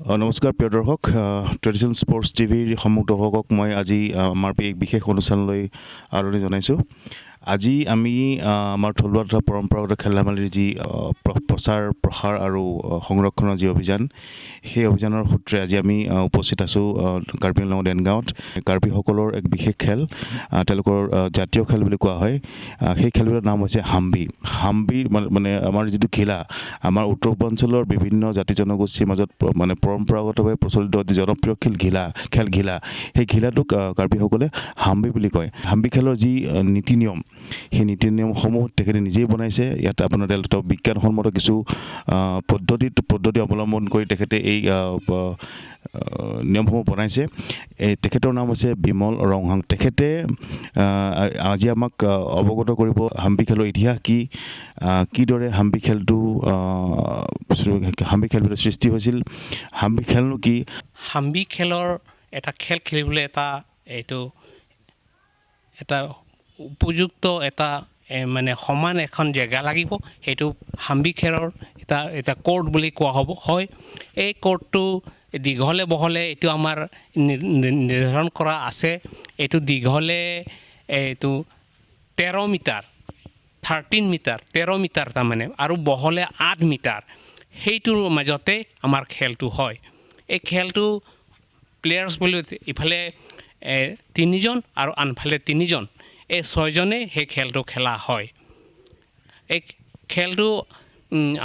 নমস্কাৰ প্ৰিয় দৰ্শক ট্ৰেডিশ্যনেল স্পৰ্টছ টিভিৰ সম্মুখ দৰ্শকক মই আজি আমাৰ এক বিশেষ অনুষ্ঠানলৈ আদৰণি জনাইছোঁ। আজি আমি আমাৰ থলুৱা তথা পৰম্পৰাগত খেল ধেমালিৰ যি প্ৰচাৰ প্ৰসাৰ আৰু সংৰক্ষণৰ যি অভিযান, সেই অভিযানৰ সূত্ৰে আজি আমি উপস্থিত আছোঁ কাৰ্বি আংলঙৰ দেনগাঁৱত। কাৰ্বিসকলৰ এক বিশেষ খেল, তেওঁলোকৰ জাতীয় খেল বুলি কোৱা হয়। সেই খেলবিধৰ নাম হৈছে হাম্বি। হাম্বি মানে আমাৰ যিটো ঘিলা, আমাৰ উত্তৰ পূৰ্বাঞ্চলৰ বিভিন্ন জাতি জনগোষ্ঠীৰ মাজত মানে পৰম্পৰাগতভাৱে প্ৰচলিত অতি জনপ্ৰিয় খেল ঘিলা, সেই ঘিলাটোক কাৰ্বিসকলে হাম্বি বুলি কয়। হাম্বি খেলৰ যি নীতি নিয়ম, সেই নীতি নিয়মসমূহ তেখেতে নিজেই বনাইছে। ইয়াত আপোনাৰ বিজ্ঞানসন্মত কিছু পদ্ধতি অৱলম্বন কৰি তেখেতে এই নিয়মসমূহ বনাইছে। তেখেতৰ নাম হৈছে বিমল ৰংহাং। তেখেতে আজি আমাক অৱগত কৰিব হাম্বি খেলৰ ইতিহাস কিদৰে হাম্বি খেলবিধৰ সৃষ্টি হৈছিল, হাম্বি খেলনো কি। হাম্বি খেলৰ এটা খেল খেলিবলৈ এটা উপযুক্ত মানে সমান এখন জেগা লাগিব। সেইটো হাম্বি খেলৰ এটা কোৰ্ট বুলি কোৱা হয়। এই কোৰ্টটো দীঘলে বহলে এইটো আমাৰ নিৰ্ধাৰণ কৰা আছে। এইটো দীঘলে 13 মিটাৰ 13 মিটাৰ তাৰমানে, আৰু বহলে 8 মিটাৰ। সেইটোৰ মাজতে আমাৰ খেলটো হয়। এই খেলটো প্লেয়াৰ্ছ বুলি ইফালে 3জন আৰু আনফালে 3জন, এই 6জনে সেই খেলটো খেলা হয়। এই খেলটো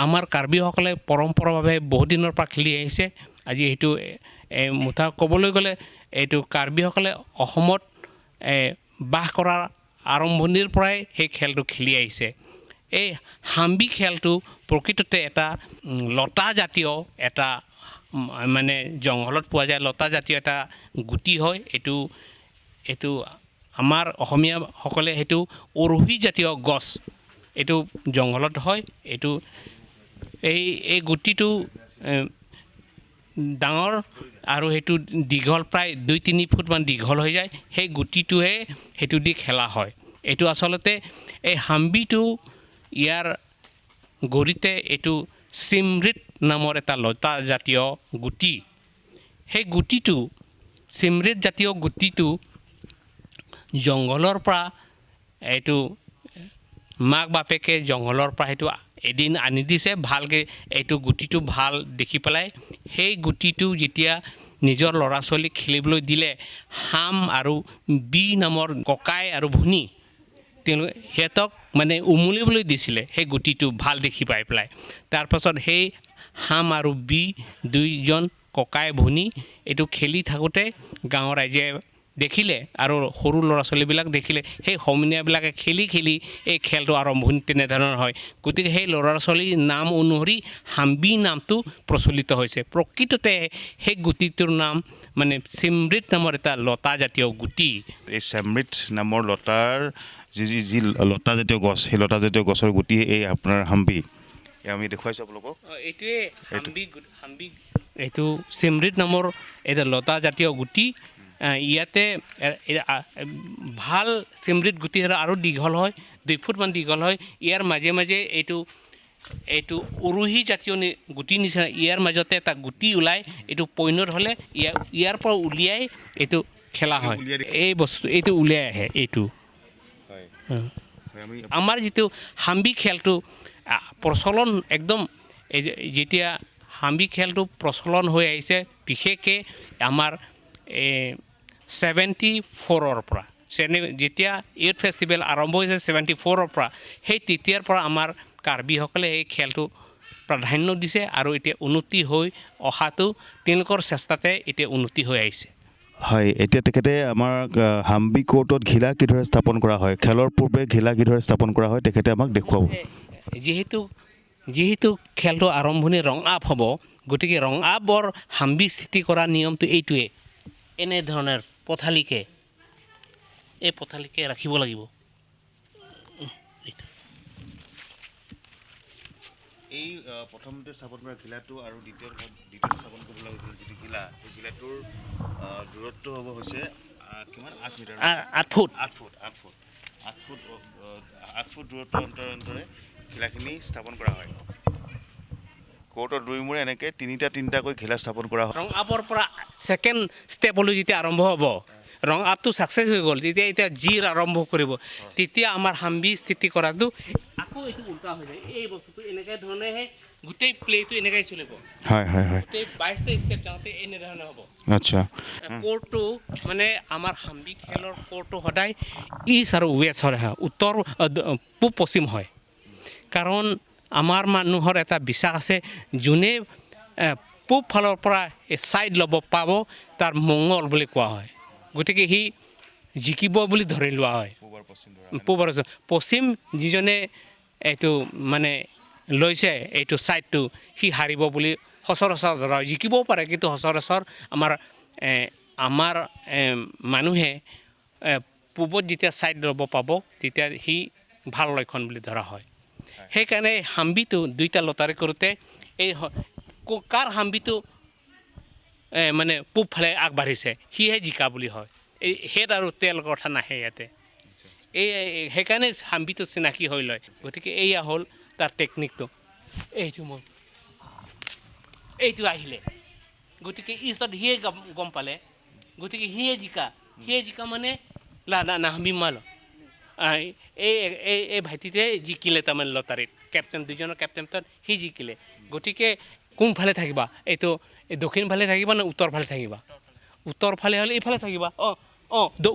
আমাৰ কাৰ্বিসকলে পৰম্পৰাভাৱে বহুত দিনৰ পৰা খেলি আহিছে। আজি সেইটো মুঠা ক'বলৈ গ'লে এইটো কাৰ্বিসকলে অসমত বাস কৰাৰ আৰম্ভণিৰ পৰাই সেই খেলটো খেলি আহিছে। এই হাম্বি খেলটো প্ৰকৃততে এটা লতা জাতীয় এটা মানে জংঘলত পোৱা যায় লতা জাতীয় এটা গুটি হয়। এইটো আমাৰ অসমীয়াসকলে সেইটো উৰহি জাতীয় গছ, এইটো জংঘলত হয়। এই গুটিটো ডাঙৰ আৰু সেইটো দীঘল, প্ৰায় 2-3 ফুটমান দীঘল হৈ যায়। সেই গুটিটোহে সেইটো দি খেলা হয়। এইটো আচলতে এই হাম্বিটো ইয়াৰ গৰিতে এইটো চিমৰিত নামৰ এটা লতা জাতীয় গুটি। সেই গুটিটো চিমৰিত জাতীয় গুটিটো জংঘলৰ পৰা এইটো মাক বাপেকে জংঘলৰ পৰা সেইটো এদিন আনি দিছে ভালকৈ। এইটো গুটিটো ভাল দেখি পেলাই সেই গুটিটো যেতিয়া নিজৰ ল'ৰা ছোৱালীক খেলিবলৈ দিলে, হাম আৰু বি নামৰ ককাই আৰু ভনী সিহঁতক মানে উমলিবলৈ দিছিলে সেই গুটিটো ভাল দেখি পাই পেলাই। তাৰপাছত সেই হাম আৰু বি 2জন ককাই ভনী এইটো খেলি থাকোঁতে গাঁৱৰ ৰাইজে দেখিলে আৰু সৰু ল'ৰা ছোৱালীবিলাক দেখিলে। সেই সমনীয়াবিলাকে খেলি এই খেলটো আৰম্ভণি তেনেধৰণৰ হয়। গতিকে সেই ল'ৰা ছোৱালীৰ নাম অনুসৰি হাম্বি নামটো প্ৰচলিত হৈছে। প্ৰকৃততে সেই গুটিটোৰ নাম মানে চিমৰিত নামৰ এটা লতা জাতীয় গুটি। এই চিমৰিত নামৰ লতাৰ যি লতা জাতীয় গছ, সেই লতা জাতীয় গছৰ গুটি এই আপোনাৰ হাম্বি। আমি দেখুৱাইছোঁ আপোনালোকক। এইটোৱে হাম্বি এইটো চিমৰিত নামৰ এটা লতা জাতীয় গুটি। ইয়াতে ভাল চিমৰিত গুটি আৰু দীঘল হয়, 2 ফুটমান দীঘল হয়। ইয়াৰ মাজে মাজে এইটো উৰহি জাতীয় গুটি নিচিনা ইয়াৰ মাজতে এটা গুটি ওলাই, এইটো পৈণত হ'লে ইয়াৰ পৰা উলিয়াই এইটো খেলা হয়। এই বস্তু এইটো উলিয়াই আহে। এইটো আমাৰ যিটো হাম্বি খেলটো প্ৰচলন একদম, যেতিয়া হাম্বি খেলটো প্ৰচলন হৈ আহিছে বিশেষকৈ আমাৰ 74ৰ পৰা, যেতিয়া ইউথ ফেষ্টিভেল আৰম্ভ হৈছে 74ৰ পৰা, সেই তেতিয়াৰ পৰা আমাৰ কাৰ্বিসকলে এই খেলটো প্ৰাধান্য দিছে আৰু এতিয়া উন্নতি হৈ অহাটো তেওঁলোকৰ চেষ্টাতে এতিয়া উন্নতি হৈ আহিছে। হয়, এতিয়া তেখেতে আমাৰ হাম্বি কোৰ্টত ঘিলা কিদৰে স্থাপন কৰা হয়, খেলৰ পূৰ্বে ঘিলা কিদৰে স্থাপন কৰা হয়, তেখেতে আমাক দেখুৱাব। যিহেতু খেলটো আৰম্ভণি ৰং আপ হ'ব, গতিকে ৰং আপৰ হাম্বি স্থিতি কৰা নিয়মটো এইটোৱে। এনেধৰণৰ পথালিকে ৰাখিব লাগিব। এই প্ৰথমতে স্থাপন কৰা ঘিলাটো আৰু দ্বিতীয়তে স্থাপন কৰিবলৈ যিটো ঘিলা, সেই ঘিলাটোৰ দূৰত্ব হৈছে কিমান? 8 মিটাৰ, 8 ফুট 8 ফুট দূৰত্বৰ অন্তৰে ঘিলাখিনি স্থাপন কৰা হয়। কোৰ্টৰ দুই মূৰে এনেকৈ তিনিটাকৈ ঘিলা স্থাপন কৰা হয়। ৰং আপৰ পৰা ছেকেণ্ড ষ্টেপলৈ যেতিয়া আৰম্ভ হ'ব, ৰং আপটো ছাকচেছ হৈ গ'ল, তেতিয়া এতিয়া জিৰ আৰম্ভ কৰিব, তেতিয়া আমাৰ হাম্বি স্থিতি কৰাটো আকৌ এইটো উল্টা হৈ যায়। এই বস্তুটো এনেকৈ ধৰণেহে গোটেই প্লেটো এনেকৈ চলিব, হয় হয় হয়, গোটেই 22টা ষ্টেপ যাওঁতে এনেধৰণে হ'ব। আচ্ছা, কোৰ্টটো মানে আমাৰ হাম্বি খেলৰ কোৰ্টটো সদায় ইষ্ট আৰু ৱেষ্ট হয়, উত্তৰ পূব পশ্চিম হয়। কাৰণ আমাৰ মানুহৰ এটা বিশ্বাস আছে, যোনে পূব ফালৰ পৰা ছাইড ল'ব পাব তাৰ মংগল বুলি কোৱা হয়। গতিকে সি জিকিব বুলি ধৰি লোৱা হয়। পূব আৰু পশ্চিম যিজনে এইটো মানে লৈছে এইটো ছাইডটো, সি হাৰিব বুলি সচৰাচৰ ধৰা হয়। জিকিবও পাৰে, কিন্তু সচৰাচৰ আমাৰ মানুহে পূবত যেতিয়া ছাইড ল'ব পাব, তেতিয়া সি ভাল লক্ষণ বুলি ধৰা হয়। সেইকাৰণে হাম্বিটো দুইটা লটাৰী কৰোঁতে এই কাৰ হাম্বিটো মানে পূব ফালে আগবাঢ়িছে সিহে জিকা বুলি হয়। এই হেড আৰু তেল কথা নাহে ইয়াতে। এই সেইকাৰণে হাম্বিটো চিনাকি হৈ লয়। গতিকে এয়া হ'ল তাৰ টেকনিকটো। এইটো আহিলে, গতিকে ইষ্টত সিয়ে গম পালে, গতিকে সিয়ে জিকা মানে নাহাম্বি মাল। এই ভাইটিটোৱে জিকিলে তাৰমানে লটাৰীত, কেপ্টেইন দুজনৰ কেপ্টেইনত সি জিকিলে। গতিকে কোনফালে থাকিবা, এইটো দক্ষিণ ফালে থাকিবা নে উত্তৰ ফালে থাকিবা? উত্তৰ ফালে হ'লে এইফালে থাকিবা,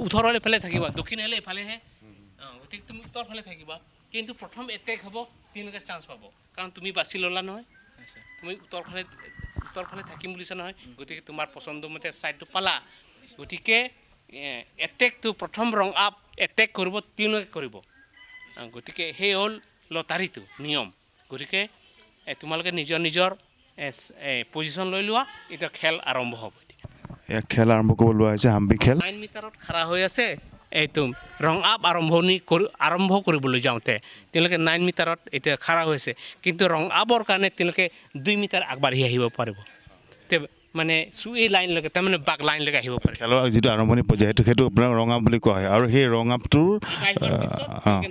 উত্তৰ হ'লে এইফালে থাকিবা, দক্ষিণ হ'লে এইফালেহে। গতিকে তুমি উত্তৰ ফালে থাকিবা, কিন্তু প্ৰথম এটেক হ'ব তেওঁলোকে চান্স পাব, কাৰণ তুমি বাছি ল'লা নহয়, তুমি উত্তৰ ফালে থাকিম বুলিছা নহয়, গতিকে তোমাৰ পচন্দমতে ছাইডটো পালা। গতিকে এটেকটো প্ৰথম ৰং আপ এটেক কৰিব, তেওঁলোকে কৰিব। গতিকে সেই হ'ল লটাৰীটো নিয়ম। গতিকে তোমালোকে নিজৰ পজিশ্যন লৈ লোৱা, এতিয়া খেল আৰম্ভ হ'ব। খেল আৰম্ভ কৰিব লোৱা হৈছে, হাম্বি খেল। 9 মিটাৰত খাৰা হৈ আছে, এইটো ৰং আপ আৰম্ভ কৰিবলৈ যাওঁতে তেওঁলোকে 9 মিটাৰত এতিয়া খাৰা হৈছে, কিন্তু ৰং আপৰ কাৰণে তেওঁলোকে 2 মিটাৰ আগবাঢ়ি আহিব পাৰিব। মানে এই লাইনলৈকে, তাৰমানে বাক লাইনলৈকে আহিব পাৰে। খেলৰ যিটো আৰম্ভণি পৰ্যায় সেইটো আপোনাৰ ৰং আপ বুলি কোৱা হয়, আৰু সেই ৰং আপটোৰ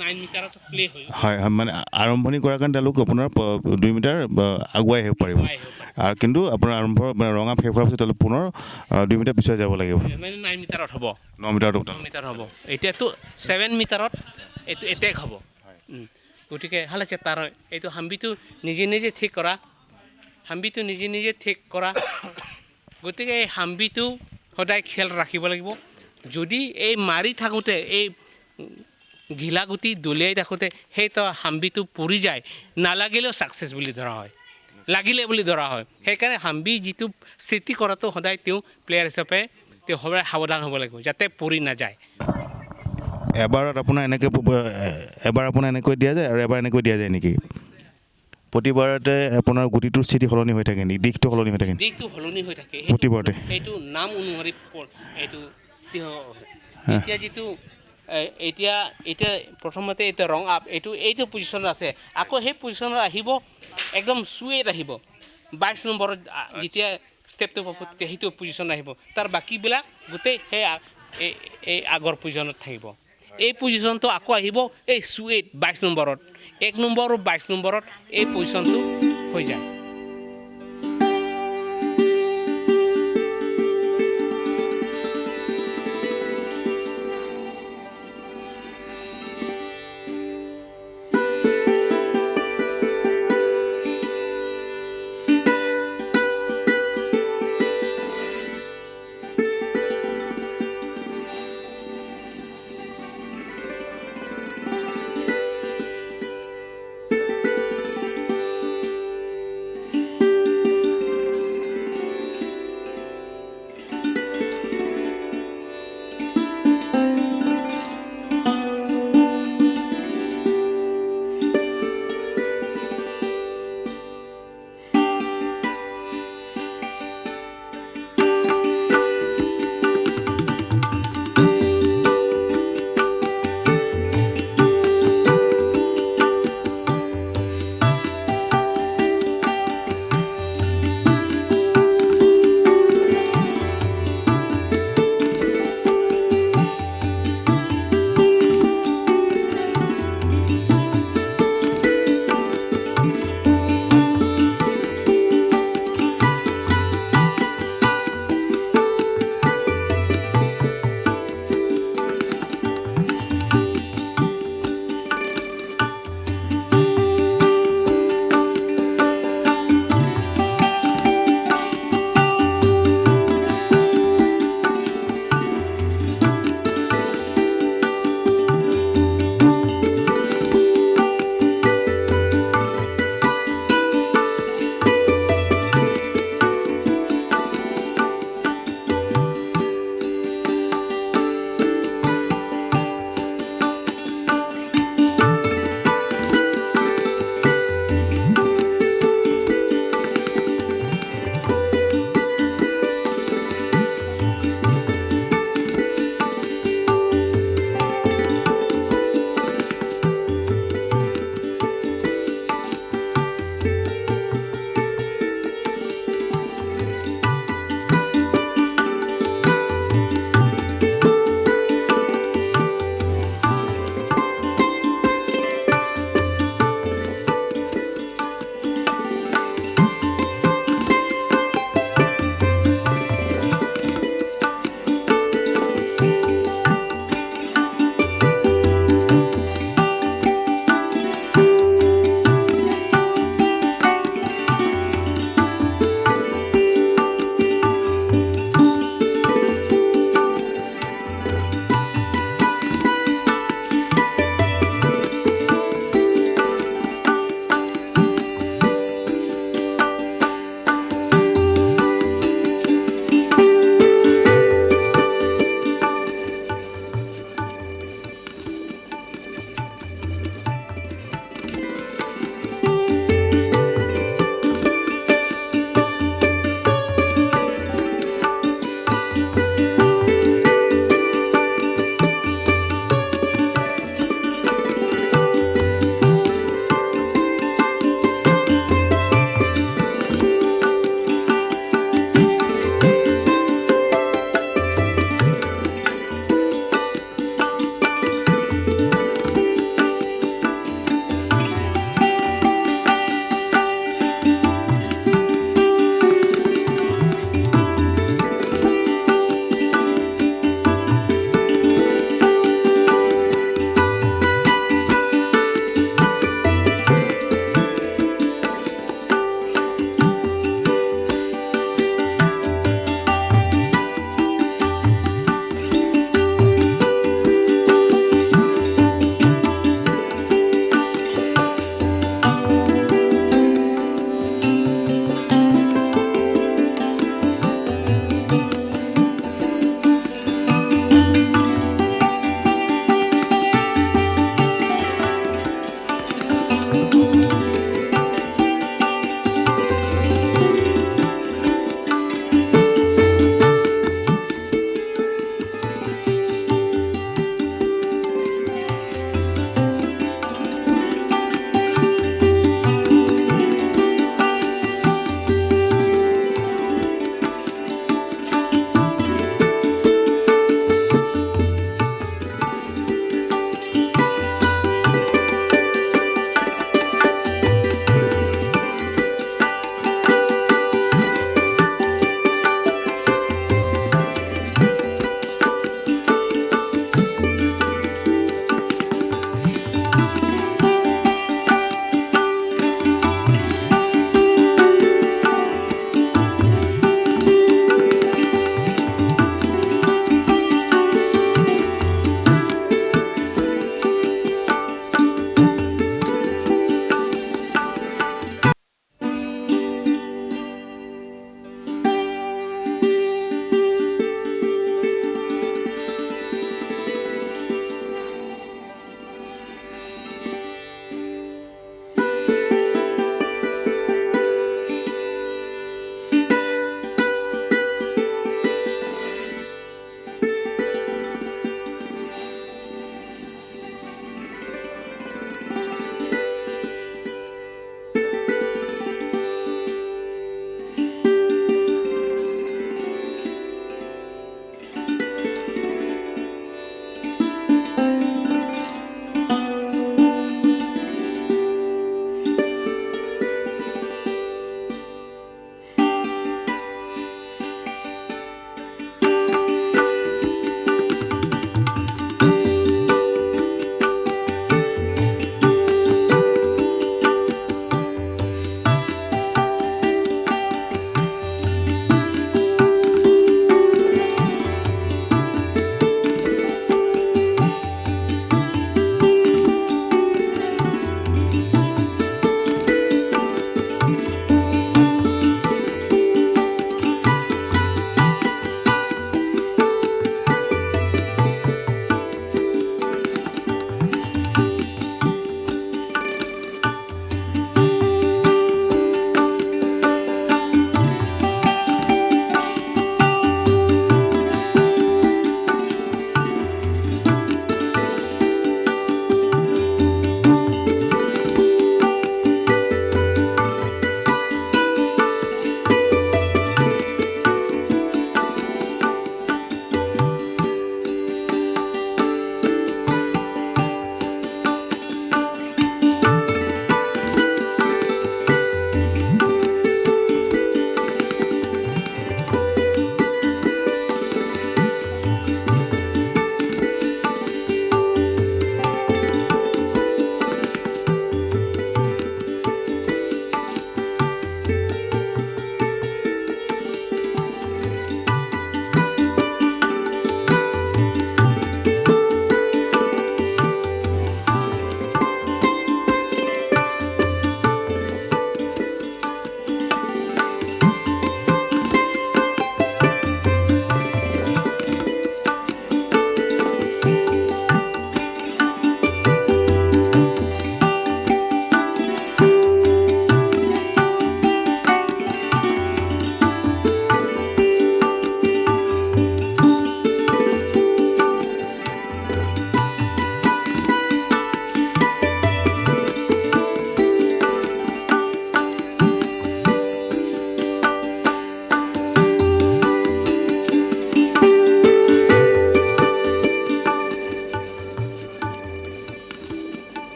9 মিটাৰত প্লে হয় মানে আৰম্ভণি কৰাৰ কাৰণে তেওঁলোক আপোনাৰ 2 মিটাৰ আগুৱাই আহিব পাৰিব, আৰু কিন্তু আপোনাৰ ৰং আপ শেষ হোৱাৰ পিছত তেওঁলোক পুনৰ 2 মিটাৰ পিছুৱাই যাব লাগিব। মানে 9 মিটাৰত হ'ব, 9 মিটাৰত 9 মিটাৰ হ'ব। এতিয়াতো 7 মিটাৰত এইটো এটেক হ'ব। গতিকে ভাল আছে তাৰ এইটো হাম্বিটো নিজে ঠিক কৰা। গতিকে এই হাম্বিটো সদায় খেল ৰাখিব লাগিব। যদি এই মাৰি থাকোঁতে এই ঘিলাগুটি দলিয়াই থাকোঁতে সেইটো হাম্বিটো পৰি যায়, নালাগিলেও ছাকচেছ বুলি ধৰা হয়, লাগিলে বুলি ধৰা হয়। সেইকাৰণে হাম্বি যিটো স্থিতি কৰাটো সদায় তেওঁ প্লেয়াৰ হিচাপে তেওঁ সদায় সাৱধান হ'ব লাগিব, যাতে পৰি নাযায়। এবাৰ আপোনাৰ এনেকৈ দিয়া যায় আৰু এবাৰ এনেকৈ দিয়া যায় নেকি? প্ৰতিবাৰতে আপোনাৰ গুটিটোৰ স্থিতি সলনি হৈ থাকে নেকি, দিশটো সলনি হৈ থাকে? দিশটো সলনি হৈ থাকে, প্ৰতিবাৰতে সেইটো নাম অনুসৰি এইটো স্থিতি হয়। এতিয়া যিটো এতিয়া প্ৰথমতে এতিয়া ৰং আপ এইটো পজিশ্যনত আছে, আকৌ সেই পজিশ্যনত আহিব, একদম চুৱেত আহিব। 22 নম্বৰত যেতিয়া ষ্টেপটো পাব, তেতিয়া সেইটো পজিশ্যন আহিব। তাৰ বাকীবিলাক গোটেই এই আগৰ পজিশ্যনত থাকিব। এই পজিশ্যনটো আকৌ আহিব এই চুৱেত 22 নম্বৰত, 1 নম্বৰ আৰু 22 নম্বৰত এই পজিশ্যনটো হৈ যায়।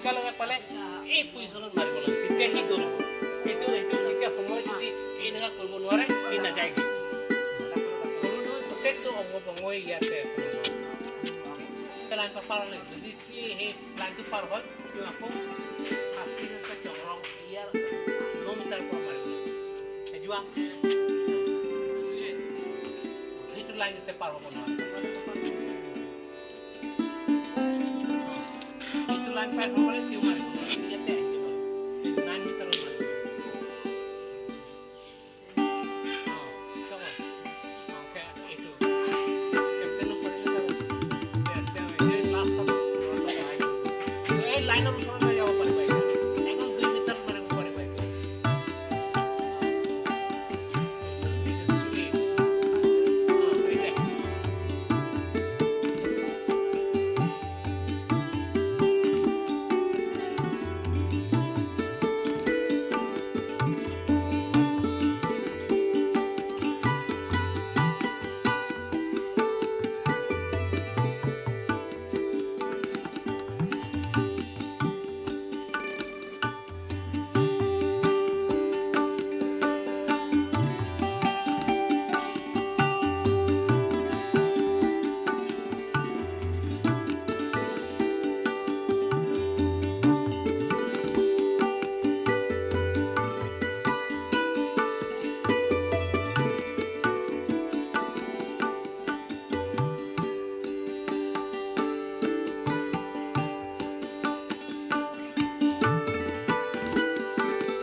একেলগে পালে এই পজিশ্যনত মাৰিব লাগে তেতিয়া সি দৌৰিব সেইটো যেতিয়া সময় যদি এনেকুৱা কৰিব নোৱাৰে সি নাযায়গৈ প্ৰত্যেকটো অংগ বংগই ইয়াতে লাইনটো পাৰ হ'লে যদি সি সেই লাইনটো পাৰ হয় তেওঁ আকৌ চংৰং ইয়াৰ 9 মিটাৰ পৰা মাৰিব যোৱা সেইটো লাইনতে পাৰ হ'ব নোৱাৰে সেইটো লাইন পাৰ হ'লে তেওঁ মাৰিব নোৱাৰে ইয়াতে আহিব 9 মিটাৰত মাৰিব লাইনৰ ওচৰত